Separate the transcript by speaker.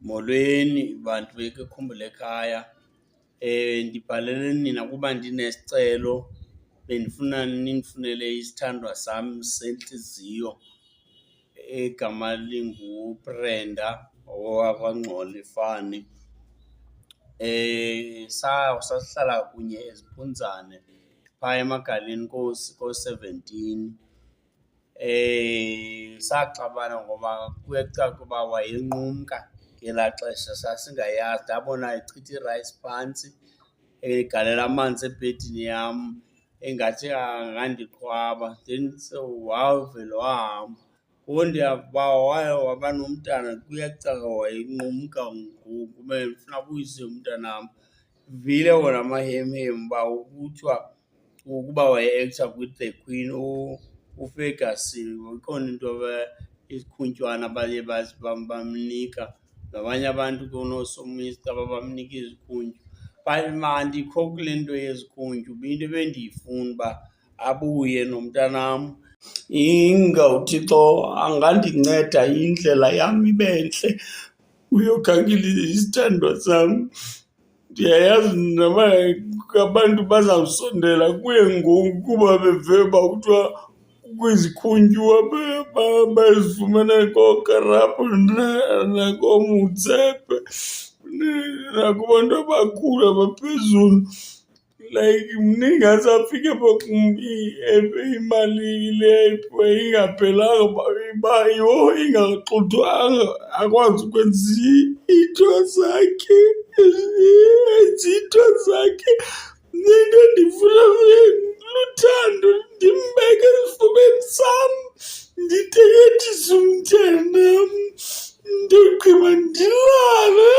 Speaker 1: Molweni bantu beKhumbula Ekhaya. Ndibhalele nina kuba ndinesicelo. Bendifuna nindifunele isithandwa sam sentliziyo egama linguBrenda owakwaNgxola Ifani. Sasihlala kunye eziphunzane phaa emagaleni koo-17. Saxabana ngoba kuyacaca uba wayenqumka ngelaa xesha, sasingayazi. Ndabona echitha irayisi phantsi, egalela amanzi ebhedini yam engathi angandiqhwaba, then wavele wahamba. Ngoku ndiyava waba nomntana, kuyacaca wayenqumka ngoku. Bendifuna abuyise umntanam. Vile wona amahemhem uba kuthiwa ukuba waye-ektha kwiThe Queen uFerguson, ikhona into izikhuntywana abaye bamnika, nabanye abantu kooNosomisto abamnika izikhuntyu. But mandikho kule nto yezikhuntyu, into ebendiyifuna uba abuye nomntanam. Inga uThixo angandinceda indlela yam ibe ntle uyokhangela isithandwa sam. Ndiyayazi noba abantu bazawusondela kuye ngoku kuba beve uba kuthiwa kwizikhuntywa bazifumana kooKarabo nakoomotsepe nakubantu abakhulu abaphezulu. Like mna ingase afike imali le ingaphelanga uba yho ingaxuthwanga, akwazi ukwenza iinto zakhe. Into endifuna luthando, ndimbeke esifubeni sam, nditeketise umthanam, ndogqiba ndilale.